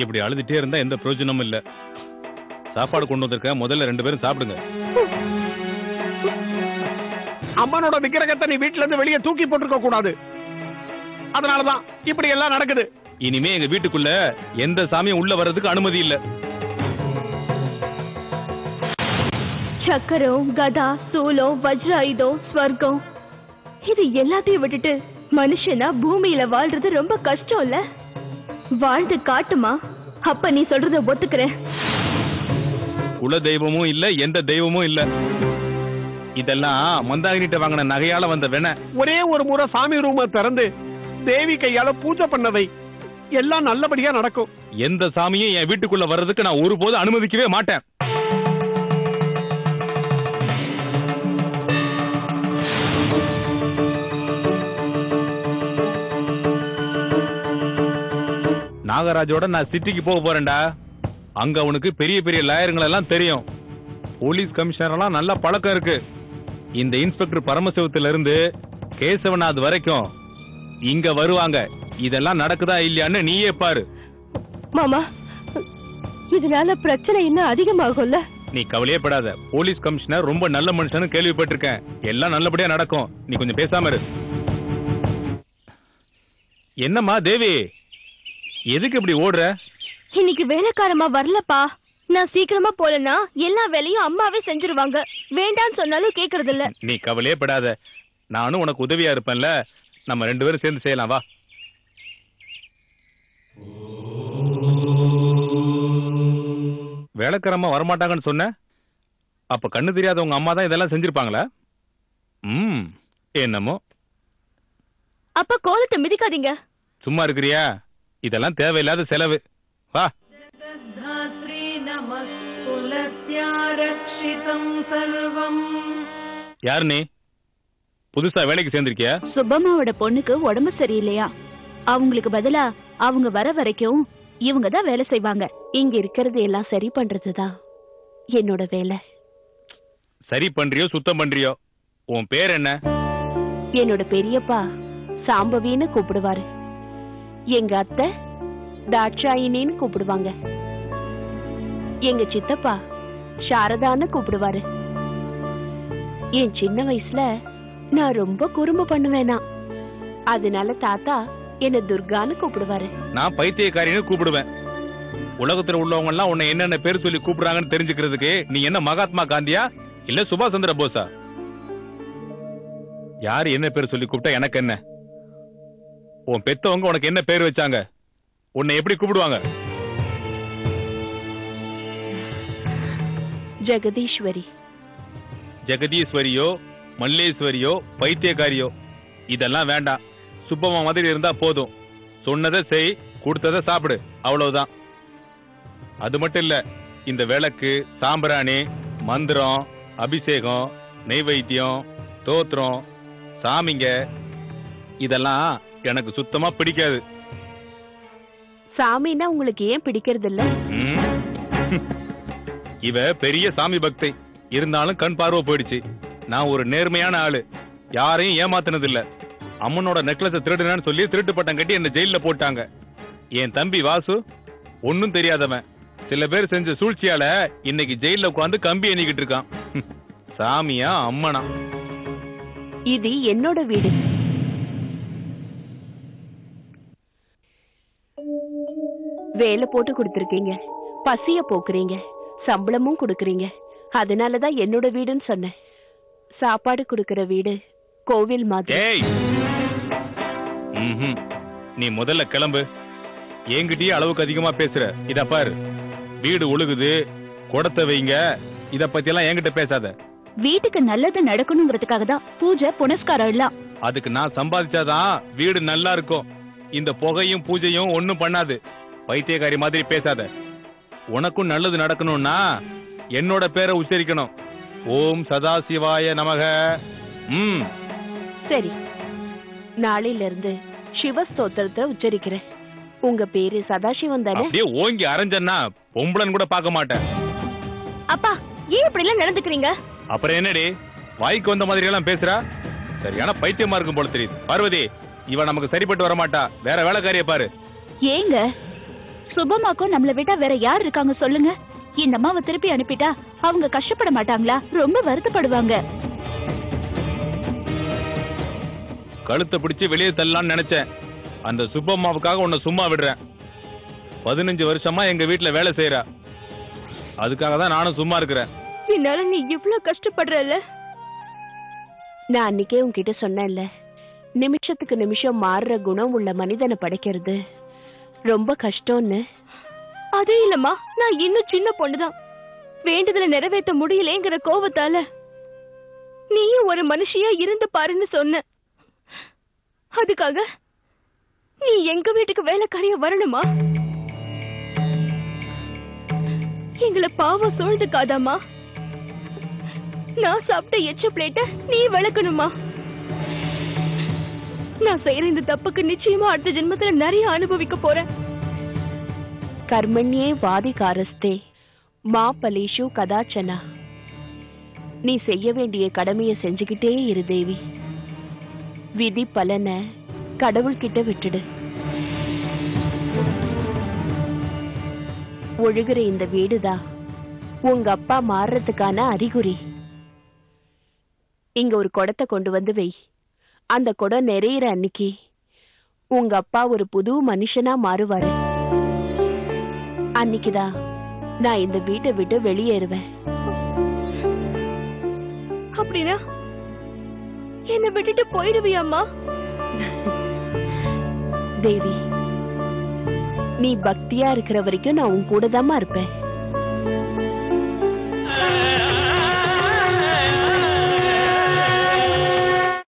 இப்படி அழுதுட்டே இருந்தா எந்த பிரயோஜனமும் இல்ல. சாப்பாடு கொண்டு வந்திருக்க, முதல்ல 2 பேரும் சாப்பிடுங்க. அம்மனோட விக்கிரகத்தை நீ வீட்டுல இருந்து வெளியே தூக்கி போட்டுருக்க கூடாது. அதனாலதான் இப்படி எல்லாம் நடக்குது. இனிமே எங்க வீட்டுக்குள்ள எந்த சாமியும் உள்ள வர்றதுக்கு அனுமதி இல்ல. சக்கரம், கதா, சூலம், வஜ்ராயுதம், ஸ்வர்க்கம் இது எல்லாத்தையும் விட்டுட்டு மனுஷனா பூமியில வாழ்றது ரொம்ப கஷ்டம் இல்ல? வாழ்ந்து காட்டுமா? அப்ப நீ சொல்றத ஒத்துக்கிறேன். குல தெய்வமும் இல்ல, எந்த தெய்வமும் இல்ல. இதெல்லாம் மந்தாகினிட்ட வாங்கின நகையால வந்த வென. ஒரே ஒரு முறை சாமி ரூம திறந்து தேவி கையால பூஜை பண்ணவை எல்லாம் நல்லபடியா நடக்கும். எந்த சாமியும் என் வீட்டுக்குள்ள வர்றதுக்கு நான் ஒருபோது அனுமதிக்கவே மாட்டேன். நாகராஜோட நான் சிட்டிக்கு போக போறேன்டா. அங்க அவனுக்கு பெரிய பெரிய லாயருங்கள் எல்லாம் தெரியும். போலீஸ் கமிஷனர் எல்லாம் நல்ல பழக்கம் இருக்கு. இந்த இன்ஸ்பெக்டர் பரமசிவத்துல இருந்து கேசவநாத் வரைக்கும் இங்க வருவாங்க. இதெல்லாம் நடக்குதா இல்லையான்னு நீயே பாரு. மாமா, இதனால பிரச்சனை இன்னும் அதிகமாகும்ல? நீ கவலையே படாத. போலீஸ் கமிஷனர் ரொம்ப நல்ல மனுஷன்னு கேள்விப்பட்டிருக்கேன். எல்லாம் நல்லபடியா நடக்கும். நீ கொஞ்சம் பேசாம இரு. என்னம்மா தேவி, எதுக்கு இப்படி ஓடுற? இன்னைக்கு வேலைக்காரமா வரலப்பா. நான் சீக்கிரமா போலனா எல்லா வேலையும் அம்மாவே செஞ்சிருவாங்க. வேண்டான்னு சொன்னாலும் கேக்குறது இல்ல. நீ கவலையே படாத. நானும் உனக்கு உதவியா இருப்பேன்ல. நம்ம 2 பேரும் சேர்ந்து செய்யலாம் வா. வேலைக்காரமா வரமாட்டாங்கன்னு சொன்ன. அப்ப கண்ணு தெரியாத உங்க அம்மா தான் இதெல்லாம் செஞ்சிருப்பாங்களா? என்னமோ. அப்ப கோலத்தை மிதிக்காதீங்க. சும்மா இருக்கிறியா? இதெல்லாம் தேவையில்லாத செலவு. வா. யார் நீ? புதுசா வேலைக்கு சேர்ந்திருக்கியா? சுப்பம்மாவோட பொண்ணுக்கு உடம்பு சரியில்லையா? அவங்களுக்கு பதிலா அவங்க வர வரைக்கும் இவங்க தான் வேலை செய்வாங்க. இங்க இருக்கிறது எல்லாம் சரி பண்றதுதான் என்னோட வேலை. சரி பண்றியோ சுத்தம் பண்றியோ? உன் பேர் என்ன? என்னோட பெரியப்பா சாம்பவின்னு கூப்பிடுவாரு. எங்க அத்தை தாட்சாயினின்னு கூப்பிடுவாங்க. எங்க சித்தப்பா சாரதான்னு கூப்பிடுவாரு. என் சின்ன வயசுல நான் ரொம்ப குறும்பு பண்ணுவேனா, அதனால தாத்தா என்ன துர்கான்னு கூப்பிடுவாரு. நான் பைத்தியக்காரின்னு கூப்பிடுவேன். உலகத்துல உள்ளவங்க எல்லாம் உன்னை என்னென்ன பேர் சொல்லி கூப்பிடுறாங்கன்னு தெரிஞ்சுக்கிறதுக்கு நீ என்ன மகாத்மா காந்தியா இல்ல சுபாஷ் சந்திர போஸா? யாரு என்ன பேர் சொல்லி கூப்பிட்டா எனக்கு என்ன? உன் பெத்தவங்க உனக்கு என்ன பேர் வச்சாங்க? உன்னை எப்படி கூப்பிடுவாங்க? ஜெகதீஸ்வரி. ஜெகதீஸ்வரியோ மல்லேஸ்வரியோ பைத்தியக்காரியோ இதெல்லாம் வேண்டாம். சுப்பம்மா மாதிரி இருந்தா போதும். சொன்னதை செய், கொடுத்ததை சாப்பிடு, அவ்வளவுதான். அது மட்டும் இல்ல, இந்த விளக்கு, சாம்பிராணி, மந்திரம், அபிஷேகம், நெய்வேத்தியம், தோத்திரம், சாமிங்க இதெல்லாம் எனக்கு சுத்தமா பிடிக்காது. சாமின்னா உங்களுக்கு ஏன் பிடிக்கிறது இல்ல? இவ பெரிய சாமி பக்தை இருந்தாலும் கண் பார்வை போயிடுச்சு. நான் ஒரு நேர்மையான ஆளு, யாரையும் ஏமாத்தினது இல்ல. அம்மனோட நெக்லஸை திருடுனான்னு சொல்லி திருட்டு பட்டம் கட்டி என்ன ஜெயில போட்டாங்க. என் தம்பி வாசு ஒன்னும் தெரியாதவன். சில பேர் செஞ்ச சூழ்ச்சியால இன்னைக்கு ஜெயில உட்காந்து கம்பி எண்ணிக்கிட்டு இருக்கான். சாமியா அம்மனா? இது என்னோட வீடு. வேலை போட்டு கொடுத்திருக்கீங்க, பசிய போக்குறீங்க, சம்பளமும் கொடுக்கறீங்க. அதனாலதான் என்னோட வீடுன்னு சொன்னேன். சாப்பாடு கொடுக்கற வீடு கோவில் மாதிரி. நீ முதல்ல கிளம்பு. என்கிட்டயே அளவுக்கு அதிகமா பேசுற. இத பாரு, வீடு ஒழுகுது, குடத்தை வைங்க, இத பத்தி எல்லாம் என்கிட்ட பேசாத. வீட்டுக்கு நல்லது நடக்கணுங்கிறதுக்காக தான் பூஜை புனஸ்காரம் எல்லாம். அதுக்கு நான் சம்பாதிச்சாதான் வீடு நல்லா இருக்கும். இந்த புகையும் பூஜையும் ஒண்ணும் பண்ணாது. பைத்தியக்காரி மாதிரி பேசாத. உனக்கும் நல்லது நடக்கணும்னா என்னோட பேரை உச்சரிக்கணும். ஓம் சதாசிவாய நமக. சரி, நாளையில இருந்து சிவஸ்தோத்திரத்தை உச்சரிக்கிறேன். உங்க பேரு சதாசிவம் தானே? அப்படியே ஓங்கி அரைஞ்சன்னா பொம்பளன் கூட பார்க்க மாட்டேன். அப்பா, ஏன் இப்படி எல்லாம் நடந்துக்கிறீங்க? அப்புறம் என்னடி வாய்க்கு வந்த மாதிரி எல்லாம் பேசுறா? சரியான பைத்தியமா இருக்கும் போல தெரியுது. பார்வதி, இவ நமக்கு சரிப்பட்டு வரமாட்டா. வேற வேலைக்காரிய பாரு. ஏங்க சுபமாக்கும் நம்மள விட்டா வேற யார் இருக்காங்க சொல்லுங்க? இந்த அம்மாவை திருப்பி அனுப்பிட்டா அவங்க கஷ்டப்பட மாட்டாங்களா? ரொம்ப வருத்தப்படுவாங்க. கழுத்தை பிடிச்சு வெளியே தள்ளலாம்னு நினைச்சேன். அந்த சுப்பம்மாவுக்காக உன்னை சும்மா விடுறேன். 15 வருஷமா எங்க வீட்டுல வேலை செய்யற, அதுக்காக தான் நானும் சும்மா இருக்கிறேன். என்னால நீ இவ்வளவு கஷ்டப்படுறல. நான் அன்னைக்கே உன்கிட்ட சொன்னேன்ல, நிமிஷத்துக்கு நிமிஷம் மாறுற குணம் உள்ள மனிதனை படைக்கிறது ரொம்ப கஷ்டம்னு. அதே இல்லம்மா, நான் இன்னும் சின்ன பொண்ணுதான். வேண்டுதலை நிறைவேற்ற முடியலங்கிற கோபத்தால நீயும் ஒரு மனுஷியா இருந்து பாருன்னு சொன்ன. அதுக்காக நீ எங்க வீட்டுக்கு வேலைக்காரியா வரணுமா? எங்களை பாவம் சூழ்ந்துக்காதாமா? நான் சாப்பிட்ட எச்ச பிளேட்ட நீ விளக்கணுமா? நான் செய்யற இந்த தப்புக்கு நிச்சயமா அடுத்த ஜென்மத்துல நிறைய அனுபவிக்க போறேன். கர்மண்யே வாதிகாரஸ்தே மா பலேஷு கதாச்சனா. நீ செய்ய வேண்டிய கடமையை செஞ்சுக்கிட்டே இரு தேவி. விதி பலனை கடவுள்கிட்ட விட்டுடு. ஒழுகுற இந்த வீடுதான் உங்க அப்பா மாறுறதுக்கான அறிகுறி. இங்க ஒரு குடத்தை கொண்டு வந்து வை. அந்த குடம் நிறையிற அன்னைக்கு உங்க அப்பா ஒரு புது மனுஷனா மாறுவாரு. அன்னைக்குதான் நான் இந்த வீட்டை விட்டு வெளியேறுவேன். அப்படின்னா என்ன விட்டுட்டு போயிடுவியாமா? தேவி, நீ பக்தியா இருக்கிற வரைக்கும் நான் உன் கூட தாமா இருப்பேன்.